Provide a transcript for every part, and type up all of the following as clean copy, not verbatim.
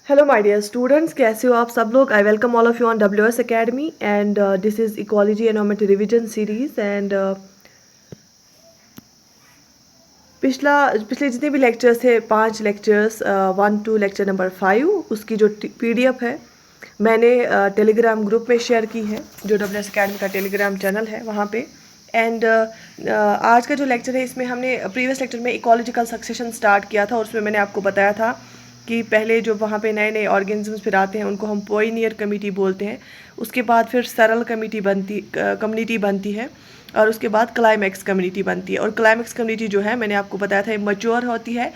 Hello my dear students, कैसे हो आप सब लोग। I welcome all of you on WS academy and this is ecology environment revision series. And पिछले जितने भी लेक्चर्स थे 5 लेक्चर्स 1 टू लेक्चर नंबर 5, उसकी जो PDF है मैंने टेलीग्राम ग्रुप में शेयर की है, जो WS एकेडमी का टेलीग्राम चैनल है वहाँ पे। एंड आज का जो लेक्चर है इसमें हमने प्रीवियस लेक्चर में इकोलॉजिकल सक्सेशन स्टार्ट किया था और उसमें मैंने आपको बताया था कि पहले जो वहाँ पे नए नए ऑर्गेनिजम्स फिर आते हैं उनको हम पोइनियर कमिटी बोलते हैं। उसके बाद फिर सरल कम्युनिटी बनती है और उसके बाद क्लाइमैक्स कम्युनिटी बनती है। और क्लाइमैक्स कम्युनिटी जो है मैंने आपको बताया था मैच्योर होती है,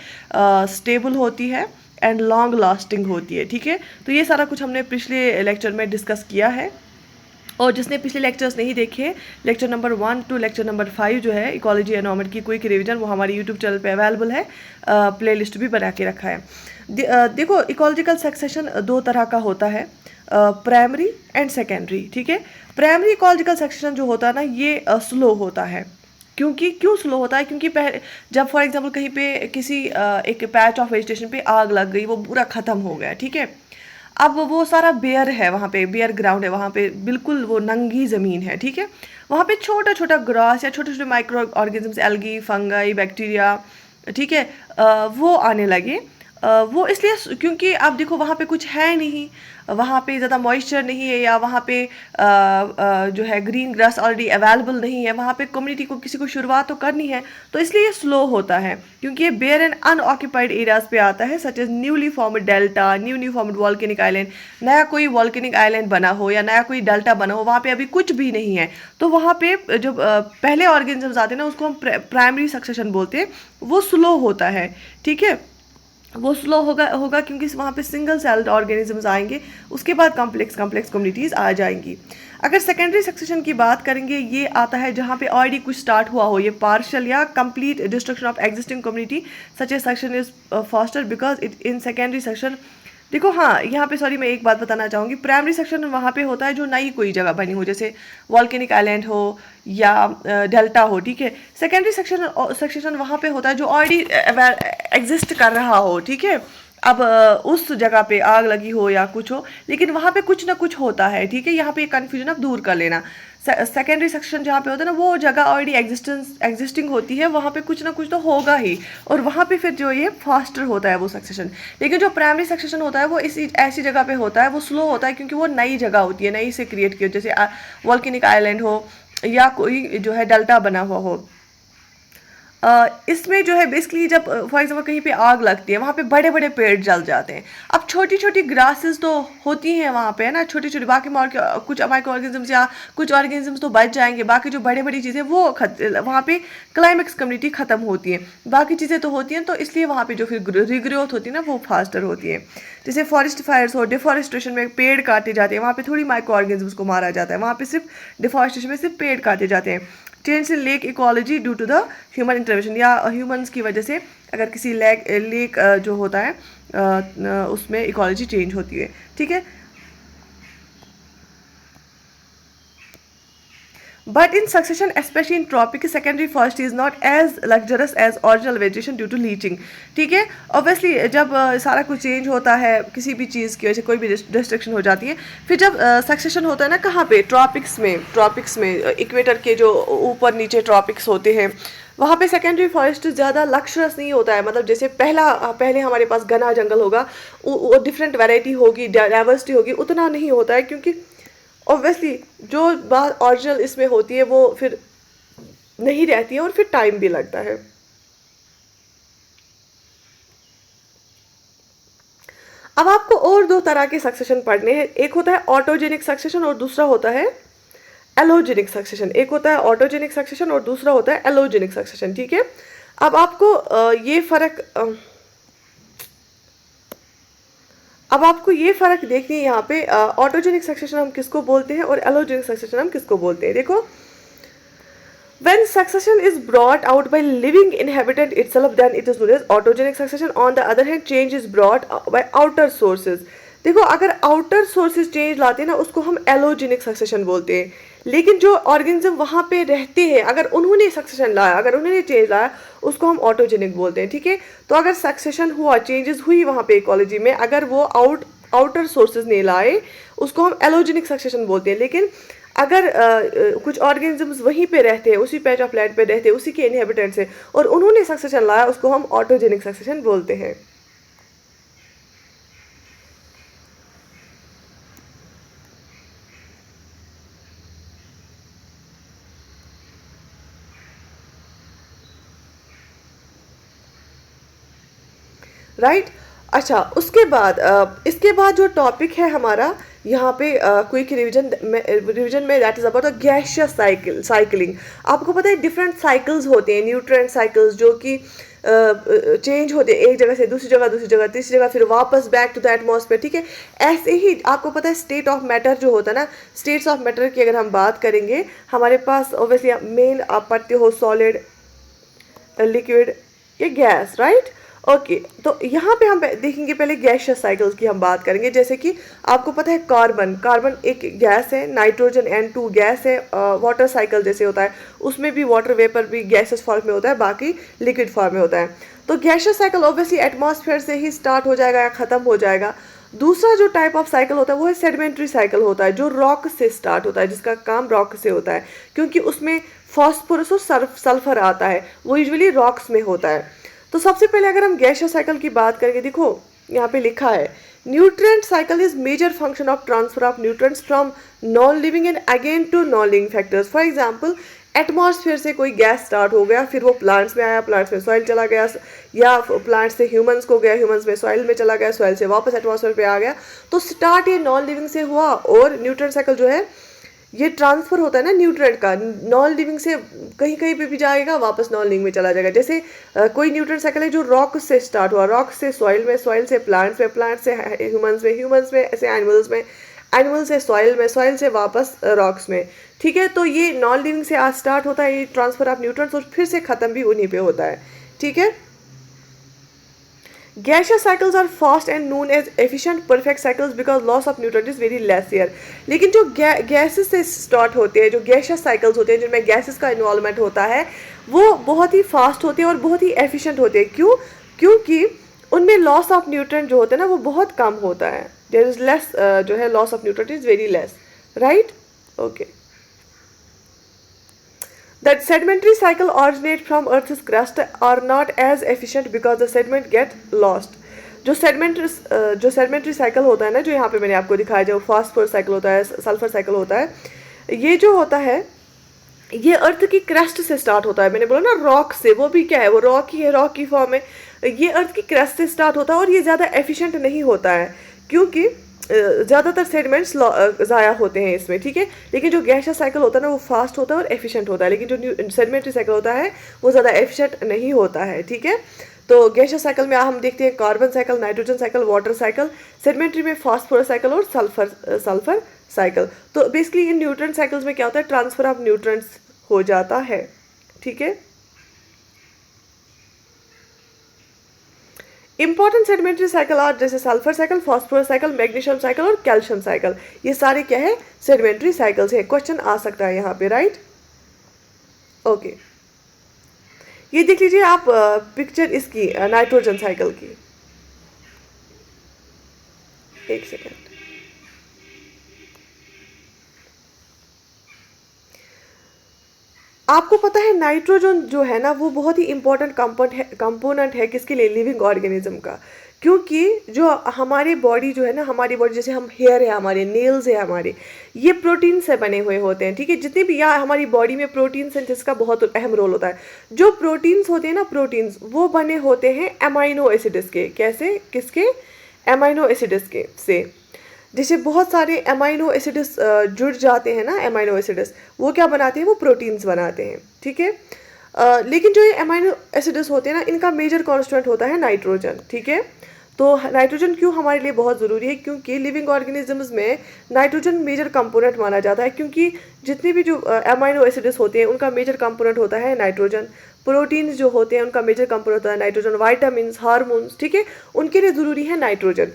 स्टेबल होती है एंड लॉन्ग लास्टिंग होती है। ठीक है, तो ये सारा कुछ हमने पिछले लेक्चर में डिस्कस किया है। और जिसने पिछले लेक्चर्स नहीं देखे, lecture number 1 to lecture number 5 जो है इकोलॉजी एनवायरनमेंट की क्विक रिवीजन, वो हमारे यूट्यूब चैनल पे अवेलेबल है, प्लेलिस्ट भी बना के रखा है। देखो, इकोलॉजिकल सक्सेशन 2 तरह का होता है, प्राइमरी एंड सेकेंडरी। ठीक है, प्राइमरी इकोलॉजिकल सक्सेशन जो होता है ना, ये स्लो होता है। क्यों स्लो होता है? क्योंकि पहले जब फॉर एग्जांपल कहीं पे किसी एक पैच ऑफ वेजिटेशन पे आग लग गई, वो पूरा ख़त्म हो गया। ठीक है, अब वो सारा बेयर है, वहाँ पे बेयर ग्राउंड है, वहाँ पे बिल्कुल वो नंगी ज़मीन है। ठीक है, वहाँ पे छोटा छोटा ग्रास या छोटे छोटे micro organisms, algae, fungi, bacteria, ठीक है, वो आने लगे। वो इसलिए क्योंकि आप देखो वहाँ पे कुछ है नहीं, वहाँ पे ज़्यादा मॉइस्चर नहीं है, या वहाँ पे जो है ग्रीन ग्रास ऑलरेडी अवेलेबल नहीं है, वहाँ पे कम्युनिटी को किसी को शुरुआत तो करनी है, तो इसलिए ये स्लो होता है। क्योंकि ये बेयर एंड अनऑक्यूपाइड एरियाज पे आता है, such as newly formed delta, newly formed volcanic island. नया कोई वॉल्केनिक आइलैंड बना हो या नया कोई डेल्टा बना हो, वहाँ पे अभी कुछ भी नहीं है, तो वहाँ पे जो पहले ऑर्गेनिजम्स आते हैं ना, उसको हम प्राइमरी सक्सेशन बोलते हैं। वो स्लो होता है। ठीक है, वो स्लो होगा क्योंकि वहाँ पे सिंगल सेल्ड ऑर्गेनिजम्स आएंगे, उसके बाद कॉम्प्लेक्स कम्युनिटीज़ आ जाएंगी। अगर सेकेंडरी सक्सेशन की बात करेंगे, ये आता है जहाँ पे ऑलरेडी कुछ स्टार्ट हुआ हो, ये पार्शियल या complete destruction of existing community such A succession is faster because it in secondary section. देखो, हाँ, यहाँ पे सॉरी मैं एक बात बताना चाहूँगी, प्राइमरी सेक्शन वहाँ पे होता है जो नई कोई जगह बनी हो, जैसे वॉल्केनिक आइलैंड हो या डेल्टा हो। ठीक है, सेकेंडरी सेक्शन वहाँ पे होता है जो ऑलरेडी एग्जिस्ट कर रहा हो। ठीक है, अब उस जगह पे आग लगी हो या कुछ हो, लेकिन वहाँ पे कुछ ना कुछ होता है। ठीक है, यहाँ पे कन्फ्यूजन आप दूर कर लेना। सेकेंडरी सेक्शन जहाँ पे होता है ना, वो जगह ऑलरेडी एग्जिस्टिंग होती है, वहाँ पे कुछ ना कुछ तो होगा ही, और वहाँ पे फिर जो ये फास्टर होता है वो सक्सेशन। लेकिन जो प्राइमरी सक्सेशन होता है वो इसी ऐसी जगह पे होता है, वो स्लो होता है, क्योंकि वो नई जगह होती है, नई से क्रिएट की हो, जैसे वॉल्केनिक आइलैंड हो या कोई जो है डेल्टा बना हुआ हो। इसमें जो है बेसिकली जब फॉर एग्जांपल कहीं पे आग लगती है, वहाँ पे बड़े बड़े पेड़ जल जाते हैं। अब छोटी छोटी ग्रासेस तो होती हैं वहाँ पे, है ना, छोटी छोटी, बाकी कुछ माइक्रो ऑर्गेनिजम्स या कुछ ऑर्गेनिजम्स तो बच जाएंगे, बाकी जो बड़ी बड़ी चीज़ें वो वहाँ पे क्लाइमेक्स कम्युनिटी ख़त्म होती है, बाकी चीज़ें तो होती हैं, तो इसलिए वहाँ पे जो फिर रिग्रोथ होती है ना, वो फास्टर होती है। जैसे फॉरेस्ट फायर्स हो, डिफॉरेस्टेशन में पेड़ काटे जाते हैं, वहाँ पे थोड़ी माइक्रो ऑर्गेनिजम्स को मारा जाता है, वहाँ पे सिर्फ डिफॉरेस्टेशन में सिर्फ पेड़ काटे जाते हैं। Change in lake ecology due to the human intervention, या ह्यूमंस की वजह से अगर किसी लेक जो होता है उसमें इकोलॉजी चेंज होती है। ठीक है, but in succession, especially in tropic, secondary forest is not as luxurious as original vegetation due to leaching. ठीक है, ऑब्वियसली जब सारा कुछ चेंज होता है, किसी भी चीज़ की वजह से कोई भी डिस्ट्रक्शन हो जाती है, फिर जब सक्सेशन होता है ना, कहाँ पे, ट्रॉपिक्स में इक्वेटर के जो ऊपर नीचे ट्रॉपिक्स होते हैं, वहाँ पे सेकेंडरी फॉरेस्ट ज़्यादा लक्ष्यरस नहीं होता है। मतलब जैसे पहले हमारे पास घना जंगल होगा, वो डिफरेंट वैरायटी होगी, डाइवर्सिटी होगी, उतना नहीं होता है, क्योंकि ऑब्वियसली जो बात ओरिजिनल इसमें होती है वो फिर नहीं रहती है, और फिर टाइम भी लगता है। अब आपको और 2 तरह के सक्सेशन पढ़ने हैं, एक होता है ऑटोजेनिक सक्सेशन और दूसरा होता है एलोजेनिक सक्सेशन। एक होता है ऑटोजेनिक सक्सेशन और दूसरा होता है एलोजेनिक सक्सेशन। ठीक है, अब आपको ये फ़र्क देखनी है यहाँ पे, ऑटोजेनिक सक्सेशन हम किसको बोलते हैं और एलोजेनिक सक्सेशन हम किसको बोलते हैं। देखो, when succession is brought out by living inhabitant itself, then it is known as autogenic succession. On the other hand, change is brought by outer sources. देखो, अगर आउटर सोर्सेज चेंज लाते हैं ना, उसको हम एलोजेनिक सक्सेशन बोलते हैं। लेकिन जो ऑर्गेनिज्म वहाँ पे रहते हैं, अगर उन्होंने सक्सेशन लाया, अगर उन्होंने चेंज लाया, उसको हम ऑटोजेनिक बोलते हैं, ठीक है। तो अगर सक्सेशन हुआ, चेंजेस हुई वहाँ पे इकोलॉजी में, अगर वो आउटर सोर्सेज नहीं लाए, उसको हम एलोजेनिक सक्सेशन बोलते हैं। लेकिन अगर कुछ ऑर्गेनिजम्स वहीं पे रहते हैं, उसी पैच ऑफ लैंड पे रहते हैं, उसी के इनहेबिटेंट्स हैं, और उन्होंने सक्सेशन लाया, उसको हम ऑटोजेनिक सक्सेशन बोलते हैं। राइट। अच्छा, उसके बाद इसके बाद जो टॉपिक है हमारा यहाँ पे क्विक रिवीजन में that is about a gaseous cycling. आपको पता है डिफरेंट साइकिल्स होते हैं, न्यूट्रिएंट साइकिल्स, जो कि चेंज होते हैं एक जगह से दूसरी जगह, तीसरी जगह, फिर वापस बैक टू द एटमॉस्फेयर, ठीक है। ऐसे ही आपको पता है स्टेट ऑफ मैटर जो होता है ना, स्टेट्स ऑफ मैटर की अगर हम बात करेंगे, हमारे पास ऑब्वियसली मेन आप पढ़ते हो सॉलिड, लिक्विड या गैस, राइट। ओके, तो यहाँ पे हम देखेंगे पहले गैसियस साइकिल्स की हम बात करेंगे। जैसे कि आपको पता है कार्बन एक गैस है, नाइट्रोजन N2 गैस है, वाटर साइकिल जैसे होता है, उसमें भी वाटर वेपर भी गैसियस फॉर्म में होता है, बाकी लिक्विड फॉर्म में होता है। तो गैसियस साइकिल ऑब्वियसली एटमॉस्फेयर से ही स्टार्ट हो जाएगा या ख़त्म हो जाएगा। दूसरा जो टाइप ऑफ साइकिल होता है वो है सेडिमेंट्री साइकिल होता है, जो रॉक से स्टार्ट होता है, जिसका काम रॉक से होता है, क्योंकि उसमें फॉस्फोरस और सल्फर आता है, वो यूजुअली रॉक्स में होता है। तो सबसे पहले अगर हम गैसियस साइकिल की बात करेंगे, देखो यहाँ पे लिखा है nutrient cycle is major function of transfer of nutrients from non living and again to non living factors. For example, atmosphere से कोई गैस स्टार्ट हो गया, फिर वो प्लांट्स में आया, प्लांट्स में सॉइल चला गया, या प्लांट्स से ह्यूमंस को गया, ह्यूमंस में सॉइल में चला गया, सॉइल से वापस एटमॉस्फेयर पे आ गया। तो स्टार्ट ये नॉन लिविंग से हुआ, और न्यूट्रिएंट साइकिल जो है ये ट्रांसफर होता है ना न्यूट्रिएंट का, नॉन लिविंग से कहीं कहीं पे भी जाएगा, वापस नॉन लिविंग में चला जाएगा। जैसे कोई न्यूट्रिएंट साइकिल है जो रॉक से स्टार्ट हुआ, रॉक से सॉइल में, सॉइल से प्लांट्स में, प्लांट्स से ह्यूमंस में, ह्यूमंस में ऐसे एनिमल्स में, एनिमल से सॉइल में, सॉइल से वापस रॉक्स में, ठीक है। तो ये नॉन लिविंग से आज स्टार्ट होता है ये ट्रांसफर ऑफ न्यूट्रिएंट्स, और फिर से ख़त्म भी उन्हीं पे होता है, ठीक है। Gaseous cycles are fast and known as efficient perfect cycles because loss of nutrient is very less here. लेकिन जो गैसेस से स्टार्ट होते हैं, जो गैसियस साइकिल्स होते हैं, जिनमें गैसेस का इन्वॉल्वमेंट होता है, वो बहुत ही फास्ट होते हैं और बहुत ही एफिशिएंट होते हैं। क्यों? क्योंकि उनमें लॉस ऑफ न्यूट्रिएंट जो होता है ना, वो बहुत कम होता है। देयर इज लेस, जो है loss of nutrient is very less, right. Okay, that sedimentary cycle originate from Earth's crust are not as efficient because the sediment get lost. जो सेडिमेंट्री साइकिल होता है ना, जो यहाँ पे मैंने आपको दिखाया, जो फॉस्फोरस साइकिल होता है, सल्फर साइकिल होता है, ये जो होता है ये अर्थ की क्रस्ट से स्टार्ट होता है। मैंने बोला ना रॉक से, वो भी क्या है, वो रॉक ही है, रॉक की फॉर्म है। ये अर्थ की क्रस्ट से स्टार्ट होता है और ये ज़्यादा एफिशिएंट नहीं होता है, क्योंकि ज़्यादातर सेडिमेंट्स ज़ाया होते हैं इसमें, ठीक है। लेकिन जो गैसियस साइकिल होता है ना, वो फास्ट होता है और एफिशिएंट होता है, लेकिन जो सेडिमेंट्री साइकिल होता है वो ज़्यादा एफिशिएंट नहीं होता है, ठीक है। तो गैसियस साइकिल में हम देखते हैं carbon cycle, nitrogen cycle, water cycle, sedimentary में फॉस्फोरस साइकिल और सल्फर साइकिल। तो बेसिकली इन न्यूट्रिएंट साइकिल्स में क्या होता है, ट्रांसफर ऑफ न्यूट्रिएंट्स हो जाता है, ठीक है। इंपॉर्टेंट सेडिमेंट्री साइकिल आर जैसे sulphur cycle, phosphorus cycle, magnesium cycle और कैल्शियम साइकिल। ये सारे क्या है, सेडिमेंट्री साइकिल्स है। क्वेश्चन आ सकता है यहाँ पे, राइट। ओके, ये देख लीजिए आप पिक्चर इसकी नाइट्रोजन साइकिल की, एक सेकेंड। आपको पता है नाइट्रोजन जो है ना, वो बहुत ही इंपॉर्टेंट कंपोनेंट है किसके लिए, लिविंग ऑर्गेनिज्म का। क्योंकि जो हमारी बॉडी जो है ना, हमारी बॉडी जैसे हम हेयर है, हमारे नेल्स है हमारे, ये प्रोटीन से बने हुए होते हैं, ठीक है। जितने भी यहाँ हमारी बॉडी में प्रोटीन सिंथेसिस का बहुत अहम रोल होता है। जो प्रोटीन्स होते हैं ना, प्रोटीन्स वो बने होते हैं अमाइनो एसिड्स के। कैसे, किसके, अमाइनो एसिड्स के से। जैसे बहुत सारे अमाइनो एसिड्स जुड़ जाते हैं ना, अमाइनो एसिड्स वो क्या बनाते हैं, वो प्रोटीन्स बनाते हैं, ठीक है। लेकिन जो ये अमाइनो एसिड्स होते हैं ना, इनका मेजर कॉन्स्टिट्यूएंट होता है नाइट्रोजन, ठीक है। तो नाइट्रोजन क्यों हमारे लिए बहुत ज़रूरी है, क्योंकि लिविंग ऑर्गेनिजम्स में नाइट्रोजन मेजर कंपोनेंट माना जाता है, क्योंकि जितने भी जो अमाइनो एसिड्स होते हैं उनका मेजर कंपोनेंट होता है नाइट्रोजन। प्रोटीन्स जो होते हैं उनका मेजर कंपोनेंट होता है नाइट्रोजन। वाइटामिन, हार्मोन्स, ठीक है, उनके लिए ज़रूरी है नाइट्रोजन।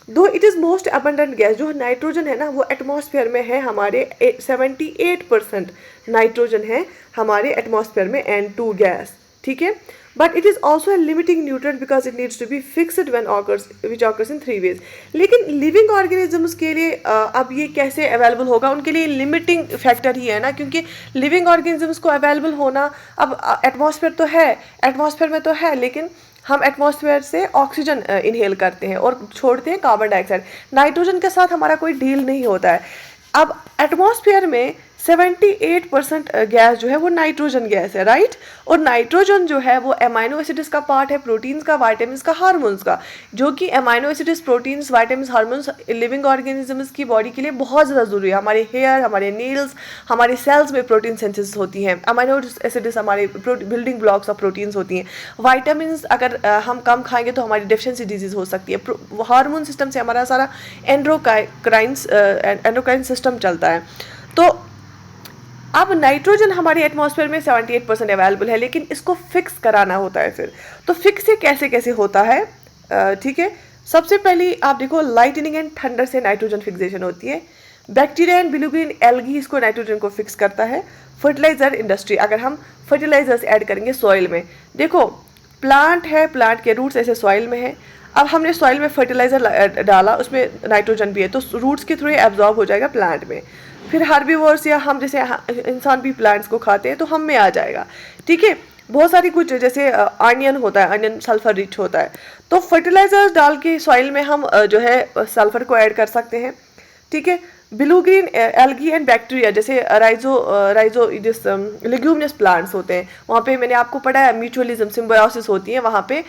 दो it is most abundant gas, जो नाइट्रोजन है ना वो एटमॉस्फेयर में है हमारे 78% नाइट्रोजन है हमारे एटमॉस्फेयर में N2 गैस, ठीक है। But it is also a limiting nutrient because it needs to be fixed when occurs which occurs in 3 ways. लेकिन लिविंग ऑर्गेनिजम्स के लिए अब ये कैसे अवेलेबल होगा, उनके लिए लिमिटिंग फैक्टर ही है ना, क्योंकि लिविंग ऑर्गेनिजम्स को अवेलेबल होना, अब एटमॉस्फेयर तो है, एटमॉस्फेयर में तो है, लेकिन हम एटमॉस्फेयर से ऑक्सीजन इनहेल करते हैं और छोड़ते हैं कार्बन डाइऑक्साइड। नाइट्रोजन के साथ हमारा कोई डील नहीं होता है। अब एटमॉस्फेयर में 78% गैस जो है वो नाइट्रोजन गैस है, राइट। और नाइट्रोजन जो है वो अमाइनो एसिड्स का पार्ट है, प्रोटीन्स का, वाइटामिन्स का, हार्मोन्स का, जो कि amino acids, proteins, vitamins, hormones living organisms की बॉडी के लिए बहुत ज़्यादा ज़रूरी है। हमारे हेयर, हमारे नेल्स, हमारे सेल्स में प्रोटीन सिंथेसिस होती हैं। अमाइनो एसिड्स हमारे बिल्डिंग ब्लॉक्स ऑफ प्रोटीन्स होती हैं। वाइटामिन्स अगर हम कम खाएंगे तो हमारी डेफिशिएंसी डिजीज हो सकती है। हार्मोन सिस्टम से हमारा सारा एंडोक्राइन सिस्टम चलता है। तो अब नाइट्रोजन हमारे एटमॉस्फेयर में 78% अवेलेबल है, लेकिन इसको फिक्स कराना होता है फिर। तो फिक्स ये कैसे कैसे होता है, ठीक है। सबसे पहले आप देखो, लाइटनिंग एंड थंडर से नाइट्रोजन फिक्सेशन होती है। Bacteria and blue green algae इसको नाइट्रोजन को फिक्स करता है। फर्टिलाइजर इंडस्ट्री, अगर हम फर्टिलाइजर्स ऐड करेंगे सॉइल में, देखो प्लांट है, प्लांट के रूट्स ऐसे सॉइल में है, अब हमने सॉइल में फर्टिलाइजर डाला, उसमें नाइट्रोजन भी है, तो रूट्स के थ्रू ये एब्जॉर्ब हो जाएगा प्लांट में। फिर हर्बीवोर्स या हम जैसे इंसान भी प्लांट्स को खाते हैं तो हम में आ जाएगा, ठीक है। बहुत सारी कुछ जैसे अनियन होता है, अनियन सल्फर रिच होता है, तो फर्टिलाइजर्स डाल के सॉइल में हम जो है सल्फर को ऐड कर सकते हैं, ठीक है। Blue green algae and bacteria जैसे राइजो जिस लेग्यूमिनस प्लांट्स होते हैं, वहाँ पे मैंने आपको पढ़ा है म्यूचुअलिज्म, सिम्बायोसिस होती है, वहाँ पे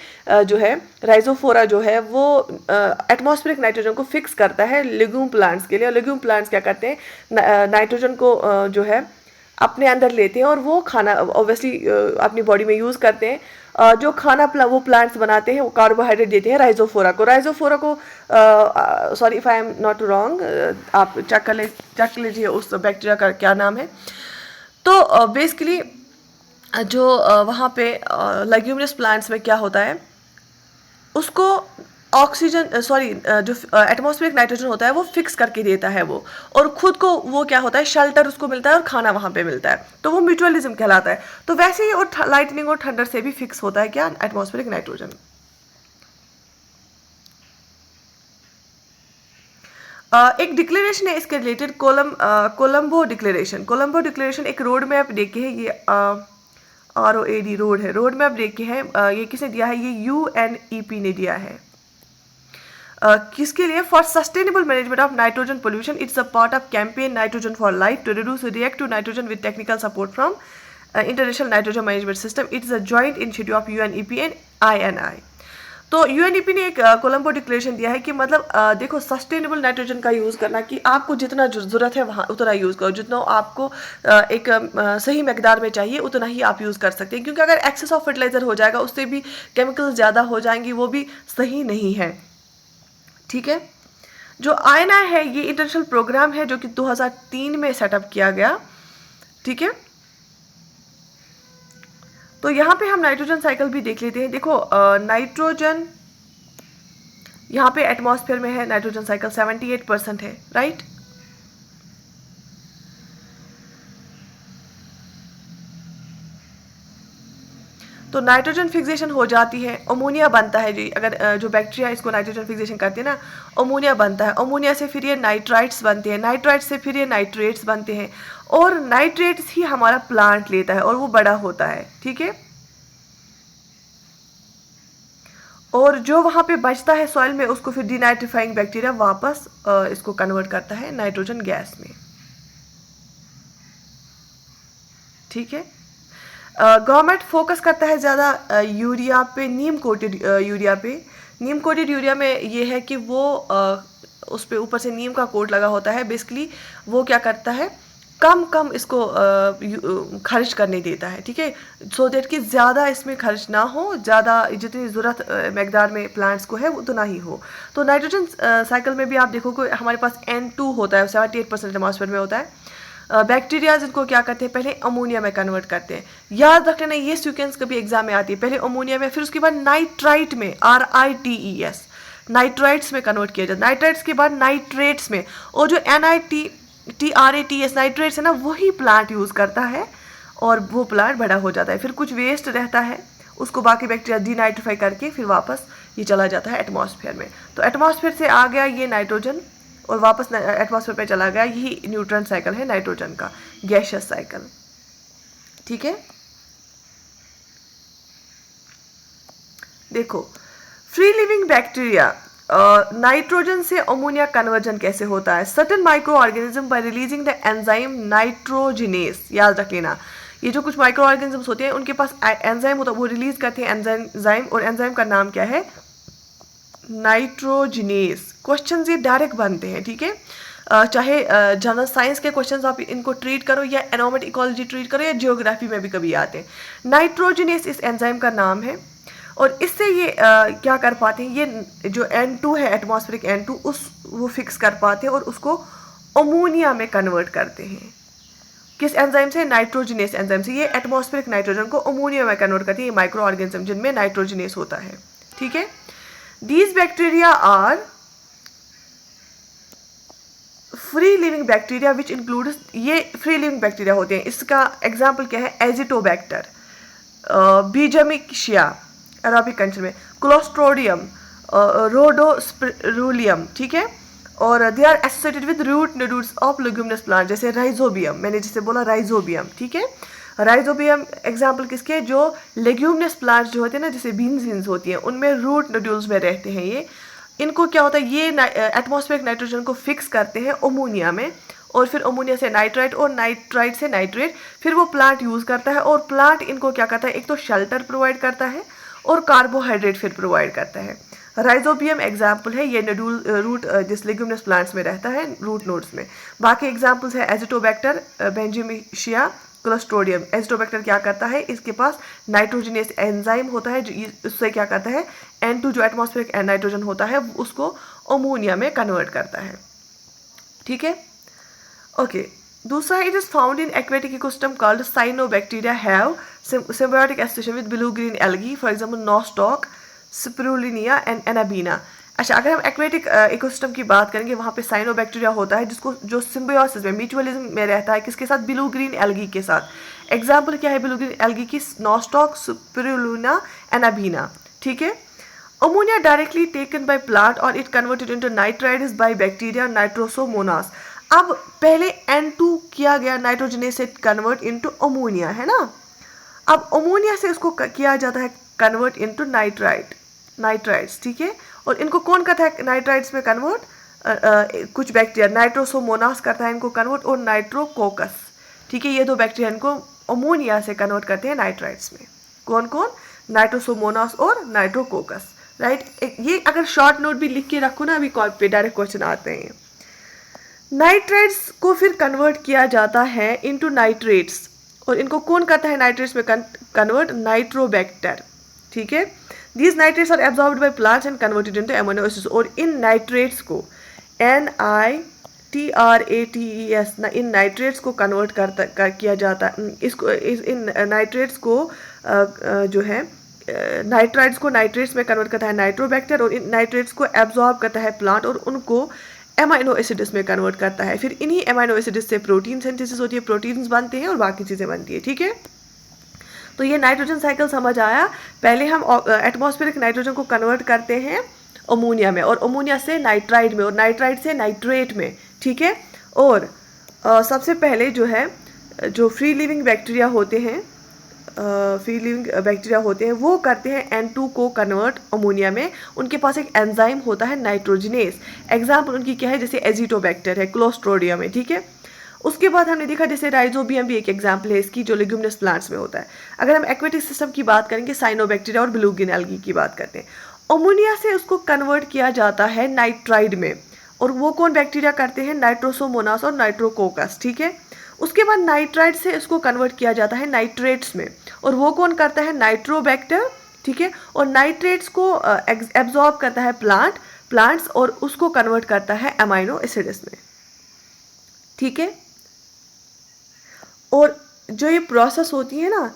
जो है राइजोफोरा जो है वो एटमॉस्फेरिक नाइट्रोजन को फिक्स करता है लेग्यूम प्लांट्स के लिए। और लेग्यूम प्लांट्स क्या करते हैं, नाइट्रोजन को जो है अपने अंदर लेते हैं और वो खाना ऑब्वियसली अपनी बॉडी में यूज़ करते हैं। जो खाना वो प्लांट्स बनाते हैं वो कार्बोहाइड्रेट देते हैं राइजोफोरा को sorry if I am not wrong, आप चेक लीजिए उस बैक्टीरिया का क्या नाम है। तो बेसिकली जो वहाँ पे लेग्यूमिनस प्लांट्स में क्या होता है, उसको ऑक्सीजन जो एटमॉस्फेरिक नाइट्रोजन होता है वो फिक्स करके देता है वो, और खुद को वो क्या होता है, शेल्टर उसको मिलता है और खाना वहाँ पे मिलता है, तो वो म्यूचुअलिज्म कहलाता है। तो वैसे ही और लाइटनिंग और थंडर से भी फिक्स होता है क्या, एटमॉस्फेरिक नाइट्रोजन। एक डिक्लेरेशन है इसके रिलेटेड, कोलंबो डिक्लेरेशन एक रोड मैप देखे है, ये ROAD रोड है, रोड मैप देखे है, ये किसने दिया है, ये UNEP ने दिया है। किसके लिए, for sustainable management of nitrogen pollution, it's a part of campaign nitrogen for life to reduce reactive nitrogen with technical support from international nitrogen management system. It's a joint initiative of UNEP and INI। तो UNEP ने एक Colombo declaration दिया है कि मतलब देखो sustainable nitrogen का use करना, कि आपको जितना ज़रूरत है वहाँ उतना यूज़ करो, जितना आपको एक सही मकदार में चाहिए उतना ही आप यूज़ कर सकते हैं, क्योंकि अगर एक्सेस ऑफ फर्टिलाइज़र हो जाएगा उससे भी केमिकल्स ज़्यादा हो जाएंगी, वो भी सही नहीं है, ठीक है। जो INI है ये इंटरनेशनल प्रोग्राम है जो कि 2003 में सेटअप किया गया, ठीक है। तो यहाँ पे हम नाइट्रोजन साइकिल भी देख लेते हैं। देखो नाइट्रोजन यहाँ पे एटमॉस्फेयर में है, नाइट्रोजन साइकिल 78% है, राइट। तो नाइट्रोजन फिक्सेशन हो जाती है, अमोनिया बनता है जी, अगर जो बैक्टीरिया इसको नाइट्रोजन फिक्सेशन करते हैं ना, अमोनिया बनता है, अमोनिया से फिर ये नाइट्राइट्स बनते हैं, नाइट्राइट्स से फिर ये नाइट्रेट्स बनते हैं, और नाइट्रेट्स ही हमारा प्लांट लेता है और वो बड़ा होता है, ठीक है। और जो वहाँ पे बचता है सॉइल में उसको फिर डीनाइट्रीफाइंग बैक्टीरिया वापस इसको कन्वर्ट करता है नाइट्रोजन गैस में, ठीक है। गवर्नमेंट फोकस करता है ज़्यादा यूरिया पे, नीम कोटेड यूरिया पे। नीम कोटेड यूरिया में ये है कि वो उस पे ऊपर से नीम का कोट लगा होता है, बेसिकली वो क्या करता है, कम इसको खर्च करने देता है, ठीक है, सो दैट कि ज़्यादा इसमें खर्च ना हो, ज़्यादा जितनी ज़रूरत मकदार में प्लांट्स को है उतना ही हो। तो नाइट्रोजन साइकिल में भी आप देखोगे हमारे पास N2 होता है, 78% एटमॉस्फेयर में होता है। बैक्टीरिया जिनको क्या करते हैं, पहले अमोनिया में कन्वर्ट करते हैं, याद रखना ये सीक्वेंस कभी एग्जाम में आती है, पहले अमोनिया में, फिर उसके बाद नाइट्राइट में, RITES, नाइट्राइट्स में कन्वर्ट किया जाता है, नाइट्राइट्स के बाद नाइट्रेट्स में, और जो NiTRATS नाइट्रेट्स है ना, वही प्लांट यूज़ करता है और वो प्लांट बड़ा हो जाता है। फिर कुछ वेस्ट रहता है, उसको बाकी बैक्टीरिया डीनाइट्रीफाई करके फिर वापस ये चला जाता है एटमॉस्फेयर में। तो एटमॉस्फेयर से आ गया ये नाइट्रोजन और वापस एटमॉस्फेयर पे चला गया, यही न्यूट्रन साइकिल है नाइट्रोजन का, गैसियस साइकिल। ठीक है, देखो फ्री लिविंग बैक्टीरिया नाइट्रोजन से अमोनिया कन्वर्जन कैसे होता है। Certain micro organism by releasing the enzyme nitrogenous, याद रख लेना, ये जो कुछ माइक्रो ऑर्गेनिज्म्स होते हैं उनके पास एंजाइम होता है, वो रिलीज करते हैं एंजाइम, और एंजाइम का नाम क्या है, नाइट्रोजिनेस। क्वेश्चन ये डायरेक्ट बनते हैं, ठीक है, चाहे जनरल साइंस के क्वेश्चंस आप इनको ट्रीट करो या एनवायरमेंट इकोलॉजी ट्रीट करो या जियोग्राफी में भी कभी आते हैं। नाइट्रोजिनेस इस एंजाइम का नाम है, और इससे ये क्या कर पाते हैं, ये जो N2 है एटमॉस्फेरिक N2 वो फिक्स कर पाते हैं और उसको अमोनिया में कन्वर्ट करते हैं। किस एंजाइम से, नाइट्रोजिनेस एंजाइम से। ये एटमॉस्फेरिक नाइट्रोजन को अमोनिया में कन्वर्ट करती है, ये माइक्रो ऑर्गेनिज्म जिनमें नाइट्रोजिनेस होता है। ठीक है, these bacteria are free living bacteria which include, ये फ्री लिविंग बैक्टीरिया होते हैं। इसका एग्जाम्पल क्या है, एजिटोबैक्टर, बीजामिक्शिया अराबिक कंट्री में, क्लोस्ट्रोडियम, रोडोस्पिरूलियम, ठीक है, और they are associated with root nodules of leguminous plant, जैसे राइजोबियम, मैंने जिसे बोला राइजोबियम। ठीक है, राइजोबियम एग्जाम्पल किसके, जो लेग्यूमिनस प्लांट्स जो होते हैं ना, जैसे बीन्स होती हैं, उनमें रूट नोड्यूल्स में रहते हैं ये। इनको क्या होता है, ये एटमॉस्फेरिक नाइट्रोजन को फिक्स करते हैं अमोनिया में, और फिर अमोनिया से नाइट्राइट और नाइट्राइट से नाइट्रेट, फिर वो प्लांट यूज़ करता है, और प्लांट इनको क्या करता है, एक तो शेल्टर प्रोवाइड करता है और कार्बोहाइड्रेट फिर प्रोवाइड करता है। राइजोबियम एग्जाम्पल है, ये नोड्यूल रूट जिस लेग्यूमिनस प्लांट्स में रहता है, रूट नोड्स में। बाकी एग्जाम्पल्स है एजिटोबैक्टर, बेंजामिक्शिया, क्लोस्ट्रोडियम। एजिटोबैक्टर क्या करता है, इसके पास नाइट्रोजिनेस एंजाइम होता है, उससे क्या करता है, N2 जो एटमॉस्फेरिक नाइट्रोजन होता है उसको अमोनिया में कन्वर्ट करता है। ठीक है, ओके। दूसरा, it is found in aquatic ecosystem called cyanobacteria have symbiotic association with blue green algae, for example nostoc, spirulina and anabina। अच्छा, अगर हम एक्वेटिक इकोसिस्टम की बात करेंगे, वहाँ पे साइनोबैक्टीरिया होता है जिसको जो सिम्बियोसिस में, म्यूचुअलिज्म में रहता है, किसके साथ, ब्लू ग्रीन एल्गी के साथ। एग्जाम्पल क्या है ब्लू ग्रीन एल्गी की, नॉस्टॉक, स्पिरुलिना, एनाबीना। ठीक है, ammonia directly taken by plant और it converted into nitrides by bacteria nitrosomonas. अब पहले N2 किया गया नाइट्रोजनेस से कन्वर्ट इनटू अमोनिया, है ना। अब अमोनिया से उसको किया जाता है कन्वर्ट इनटू नाइट्राइड्स। ठीक है, और इनको कौन करता है नाइट्राइड्स में कन्वर्ट, कुछ बैक्टीरिया, नाइट्रोसोमोनास करता है इनको कन्वर्ट, और नाइट्रोकोकस। ठीक है, ये दो बैक्टीरिया इनको अमोनिया से कन्वर्ट करते हैं नाइट्राइड्स में। कौन कौन, नाइट्रोसोमोनास और नाइट्रोकोकस, राइट। ये अगर शॉर्ट नोट भी लिख के रखो ना, अभी कॉल पे डायरेक्ट क्वेश्चन आते हैं। नाइट्राइड्स को फिर कन्वर्ट किया जाता है इनटू नाइट्रेट्स, और इनको कौन करता है नाइट्रेट्स में कन्वर्ट, नाइट्रोबैक्टर। ठीक है, these nitrates are absorbed by plants and converted into amino acids. और इन नाइट्रेट्स को NiTRATES, इन नाइट्रेट्स को कन्वर्ट किया जाता, इसको इन नाइट्रेट्स को जो है नाइट्राइड्स को नाइट्रेट्स में कन्वर्ट करता है नाइट्रोबैक्टर, और इन नाइट्रेट्स को एब्जॉर्ब करता है प्लांट और उनको एमाइनो एसिड्स में कन्वर्ट करता है। फिर इन्हीं एमाइनो एसिड्स से प्रोटीन सिंथेसिस होती है, प्रोटीन्स बनते हैं और बाकी चीज़ें बनती है। ठीक है, तो ये नाइट्रोजन साइकिल समझ आया। पहले हम एटमॉस्फेरिक नाइट्रोजन को कन्वर्ट करते हैं अमोनिया में, और अमोनिया से नाइट्राइड में, और नाइट्राइड से नाइट्रेट में। ठीक है, और सबसे पहले जो है, जो फ्री लिविंग बैक्टीरिया होते हैं, वो करते हैं N2 को कन्वर्ट अमोनिया में। उनके पास एक एंजाइम होता है नाइट्रोजिनेस। एग्जाम्पल उनकी क्या है, जैसे एजिटोबैक्टर है, क्लोस्ट्रोडियम है। ठीक है, उसके बाद हमने देखा जैसे राइजोबियम भी एक एग्जाम्पल है इसकी, जो लेग्यूमिनस प्लांट्स में होता है। अगर हम एक्वेटिक सिस्टम की बात करेंगे, साइनोबैक्टीरिया और ब्लू ग्रीन एल्गी की बात करते हैं। अमोनिया से उसको कन्वर्ट किया जाता है नाइट्राइड में, और वो कौन बैक्टीरिया करते हैं, नाइट्रोसोमोनास और नाइट्रोकोकस। ठीक है, उसके बाद नाइट्राइड से उसको कन्वर्ट किया जाता है नाइट्रेट्स में, और वो कौन करता है, नाइट्रोबैक्टर। ठीक है, और नाइट्रेट्स को एब्जॉर्ब करता है प्लांट्स, और उसको कन्वर्ट करता है अमाइनो एसिड्स में। ठीक है, और जो ये प्रोसेस होती है ना,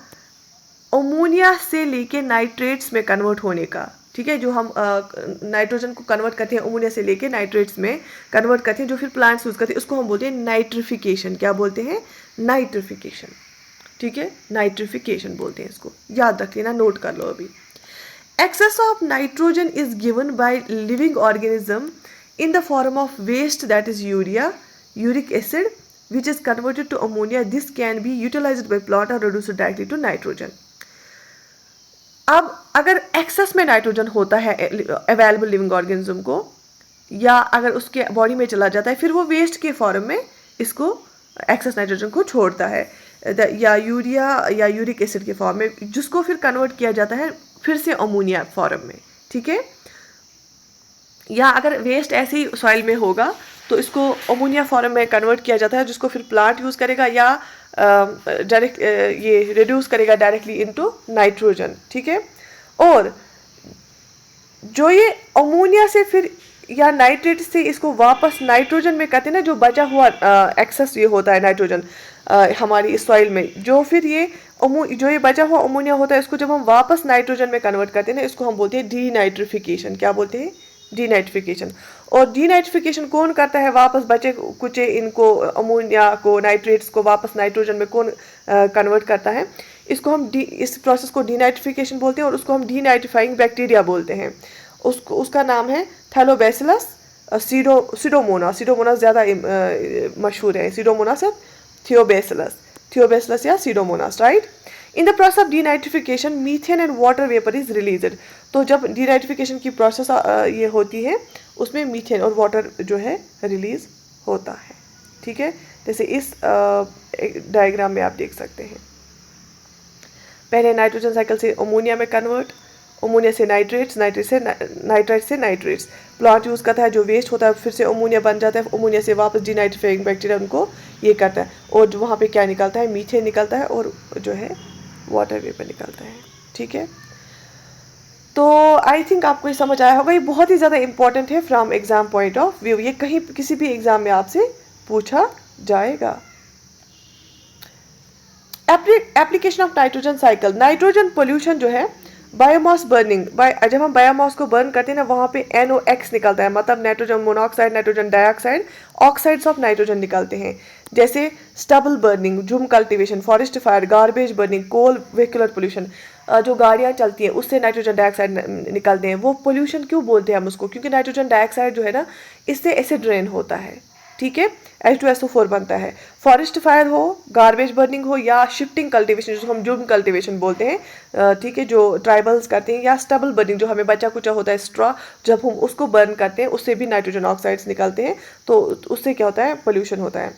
अमोनिया से लेके नाइट्रेट्स में कन्वर्ट होने का, ठीक है, जो हम नाइट्रोजन को कन्वर्ट करते हैं अमोनिया से लेके नाइट्रेट्स में कन्वर्ट करते हैं, जो फिर प्लांट्स यूज़ करते हैं, उसको हम बोलते हैं नाइट्रिफिकेशन। क्या बोलते हैं? नाइट्रिफिकेशन। ठीक है, नाइट्रिफिकेशन बोलते हैं इसको, याद रख लेना, नोट कर लो अभी। Excess of nitrogen is given by living organism in the form of waste, that is urea, uric acid, which is converted to ammonia. This can be utilized by plant or reduced directly to nitrogen. अब अगर access में nitrogen होता है available living organism को, या अगर उसके body में चला जाता है, फिर वो वेस्ट के फॉर्म में इसको एक्सेस नाइट्रोजन को छोड़ता है, या यूरिया या यूरिक एसिड के फॉर्म में, जिसको फिर कन्वर्ट किया जाता है फिर से अमोनिया फॉर्म में। ठीक है, या अगर वेस्ट ऐसे ही सॉइल में होगा तो इसको अमोनिया फॉर्म में कन्वर्ट किया जाता है, जिसको फिर प्लांट यूज़ करेगा या डायरेक्ट ये रिड्यूस करेगा डायरेक्टली इनटू नाइट्रोजन। ठीक है, और जो ये अमोनिया से फिर या नाइट्रेट से इसको वापस नाइट्रोजन में करते हैं ना, जो बचा हुआ एक्सेस ये होता है नाइट्रोजन हमारी इस सॉइल में, जो फिर ये जो ये बचा हुआ अमोनिया होता है, इसको जब हम वापस नाइट्रोजन में कन्वर्ट करते हैं ना, इसको हम बोलते हैं डीनाइट्रिफिकेशन। क्या बोलते हैं? डीनाइट्रिफिकेशन। और डीनाइट्रिफिकेशन कौन करता है? वापस बचे कुचे इनको अमोनिया को, नाइट्रेट्स को वापस नाइट्रोजन में कौन कन्वर्ट करता है? इसको हम इस प्रोसेस को डीनाइट्रिफिकेशन बोलते हैं, और उसको हम डीनाइट्रिफाइंग बैक्टीरिया बोलते हैं। उसका नाम है थैलोबैसिलस सीडोमोनास। सीडोमोनास ज़्यादा मशहूर है, सीडोमोनास या थियोबैसिलस या Pseudomonas, right. In the process of denitrification methane and water vapour is released. तो जब डीनाइट्रिफिकेशन की प्रोसेस ये होती है, उसमें मीथेन और वाटर जो है रिलीज होता है। ठीक है, जैसे इस डायग्राम में आप देख सकते हैं, पहले नाइट्रोजन साइकिल से अमोनिया में कन्वर्ट, अमोनिया से नाइट्रेट्स, नाइट्राइट से नाइट्रेट्स, प्लांट यूज़ करता है, जो वेस्ट होता है फिर से अमोनिया बन जाता है, अमोनिया से वापस डीनाइट्रिफाइंग बैक्टीरिया उनको ये करता है, और जो वहाँ पे क्या निकलता है? मीथेन निकलता है, और जो है वाटर वेपर निकलता है। ठीक है, तो आई थिंक आपको ये समझ आया होगा। ये बहुत ही ज़्यादा इंपॉर्टेंट है from exam point of view, ये कहीं किसी भी एग्जाम में आपसे पूछा जाएगा। Application of nitrogen cycle. Nitrogen pollution जो है बायोमास बर्निंग, जब हम बायोमास को बर्न करते हैं ना, वहाँ पे NOx निकलता है, मतलब nitrogen monoxide, nitrogen dioxide, oxides of nitrogen निकलते हैं। जैसे stubble burning, jhum cultivation, forest fire, garbage burning, coal vehicular pollution, जो गाड़ियाँ चलती हैं उससे नाइट्रोजन डाइऑक्साइड निकलते हैं। वो पोल्यूशन क्यों बोलते हैं हम उसको? क्योंकि नाइट्रोजन डाइऑक्साइड जो है ना, इससे एसिड रेन होता है। ठीक है, H2SO4 बनता है। फॉरेस्ट फायर हो, गार्बेज बर्निंग हो, या शिफ्टिंग कल्टीवेशन जिसको हम जूम कल्टीवेशन बोलते हैं, ठीक है, जो ट्राइबल्स करते हैं, या स्टबल बर्निंग जो हमें बचा कुचा होता है स्ट्रॉ, जब हम उसको बर्न करते हैं उससे भी नाइट्रोजन ऑक्साइड्स निकलते हैं, तो उससे क्या होता है? पोल्यूशन होता है।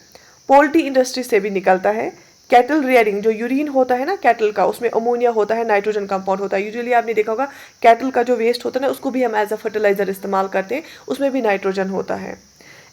पोल्ट्री इंडस्ट्री से भी निकलता है। कैटल रियरिंग, जो यूरिन होता है ना कैटल का, उसमें अमोनिया होता है, नाइट्रोजन कंपाउंड होता है। यूजुअली आपने देखा होगा कैटल का जो वेस्ट होता है ना, उसको भी हम एज अ फर्टिलाइजर इस्तेमाल करते हैं, उसमें भी नाइट्रोजन होता है।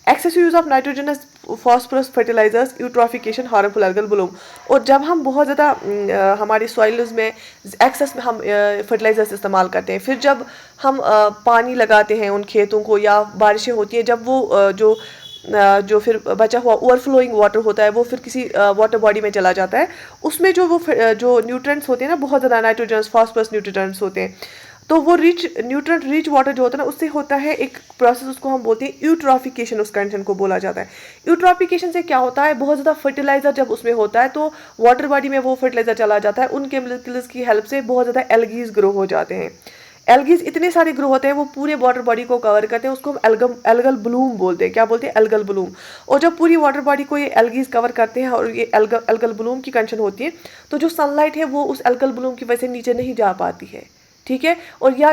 Excessive use of nitrogen as phosphorus fertilisers, eutrophication, harmful algal bloom. और जब हम बहुत ज़्यादा हमारी सॉइल्स में एक्सेस में हम फर्टिलाइजर्स इस्तेमाल करते हैं, फिर जब हम पानी लगाते हैं उन खेतों को, या बारिशें होती हैं, जब वो जो फिर बचा हुआ ओवरफ्लोइंग वाटर होता है, वो फिर किसी वाटर बॉडी में चला जाता है, उसमें जो न्यूट्रेंट्स होते हैं ना, बहुत ज़्यादा नाइट्रोजन फॉस्फोरस न्यूट्रेंट्स होते हैं, तो वो न्यूट्रेंट रिच वाटर जो होता है ना, उससे होता है एक प्रोसेस, उसको हम बोलते हैं यूट्रॉफिकेशन, उस कंडीशन को बोला जाता है। यूट्रॉफिकेशन से क्या होता है? बहुत ज़्यादा फर्टिलाइजर जब उसमें होता है, तो वाटर बॉडी में वो फर्टिलाइजर चला जाता है, उन केमिकल्स की हेल्प से बहुत ज़्यादा एल्गीज ग्रो हो जाते हैं। एल्गीज इतने सारे ग्रो होते हैं, वो पूरे वाटर बॉडी को कवर करते हैं, उसको हम एल्गल ब्लूम बोलते हैं। क्या बोलते हैं? Algal bloom. और जब पूरी वाटर बॉडी को ये एल्गीज कवर करते हैं और ये एल्गल ब्लूम की कंडीशन होती है, तो जो सनलाइट है वो उस एल्गल ब्लूम की वजह से नीचे नहीं जा पाती है। ठीक है, और या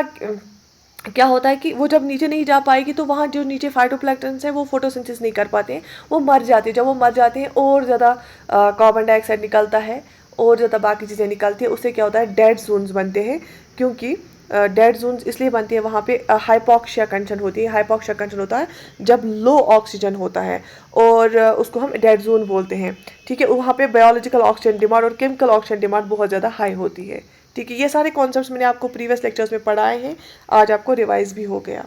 क्या होता है कि वो जब नीचे नहीं जा पाएगी, तो वहाँ जो नीचे फाइटोप्लैंक्टन्स हैं वो फोटोसिंथेसिस नहीं कर पाते हैं, वो मर जाते हैं। जब वो मर जाते हैं और ज़्यादा कार्बन डाइऑक्साइड निकलता है, और ज़्यादा बाकी चीज़ें निकलती है, उससे क्या होता है? डेड जोन्स बनते हैं। क्योंकि डेड जोन्स इसलिए बनती है, वहाँ पे हाइपॉक्सिया कंडीशन होती है। हाइपॉक्सिया कंडीशन होता है जब लो ऑक्सीजन होता है, और उसको हम डेड जोन बोलते हैं। ठीक है, वहाँ पे बायोलॉजिकल ऑक्सीजन डिमांड और केमिकल ऑक्सीजन डिमांड बहुत ज़्यादा हाई होती है। ठीक है, ये सारे कॉन्सेप्ट्स मैंने आपको प्रीवियस लेक्चर्स में पढ़ाए हैं, आज आपको रिवाइज भी हो गया।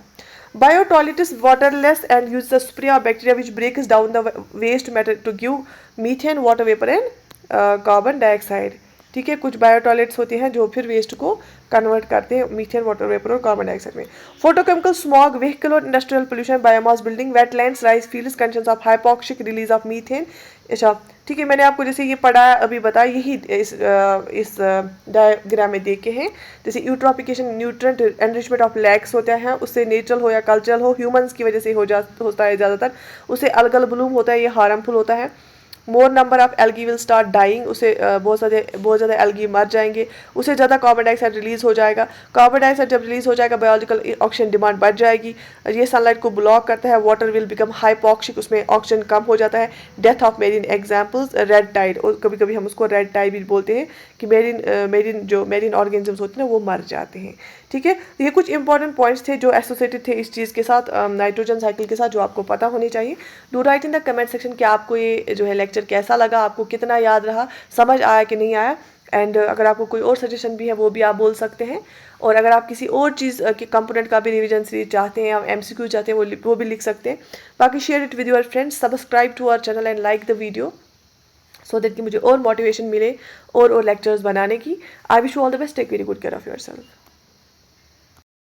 Biotoilets waterless and use the spray of bacteria which breaks down the waste matter to give methane, water vapour and carbon dioxide. ठीक है। कुछ बायो टॉयलेट्स होते हैं जो फिर वेस्ट को कन्वर्ट करते हैं मीथेन, वाटर वेपर और कार्बन डाइऑक्साइड में। फोटोकेमिकल स्मॉग, व्हीकल और industrial pollution, biomass building, wetlands, rice fields, conditions of hypoxic release of methane. अच्छा ठीक है, मैंने आपको जैसे ये पढ़ा अभी बताया, यही इस डायग्राम में देखे हैं। जैसे eutrophication, nutrient enrichment of lakhs होता है, उससे नेचुरल हो या कल्चरल हो, ह्यूमंस की वजह से होता है ज़्यादातर। उससे अलगल ब्लूम होता है, ये हार्मफुल होता है। More number of algae will start dying, उसे बहुत ज़्यादा एल्गी मर जाएंगे। उससे ज़्यादा कार्बन डाइऑक्साइड रिलीज हो जाएगा। कार्बन डाइऑक्साइड जब रिलीज हो जाएगा बायोलॉजिकल ऑक्सीजन डिमांड बढ़ जाएगी, ये सनलाइट को ब्लॉक करता है। वाटर विल बिकम हाइपोक्सिक, उसमें ऑक्सीजन कम हो जाता है। Death of marine examples, red tide, और कभी कभी हम उसको रेड टाइड भी बोलते हैं कि मेरीन ऑर्गेनिजम्स होते हैं वो मर जाते हैं। ठीक है, ये कुछ इंपॉर्टेंट पॉइंट्स थे जो एसोसिएटेड थे इस चीज़ के साथ, नाइट्रोजन साइकिल के साथ, जो आपको पता होने चाहिए। Do right in the comment section कि आपको ये जो है लेक्चर कैसा लगा, आपको कितना याद रहा, समझ आया कि नहीं आया। एंड अगर आपको कोई और सजेशन भी है वो भी आप बोल सकते हैं। और अगर आप किसी और चीज़ के कंपोनेंट का भी रिवीजन सीरीज चाहते हैं या MCQ चाहते हैं वो भी लिख सकते हैं। बाकी share it with your friends, subscribe to our channel and like the video so that कि मुझे और मोटिवेशन मिले और लेक्चर्स बनाने की। I wish you all the best, take very good care of your self.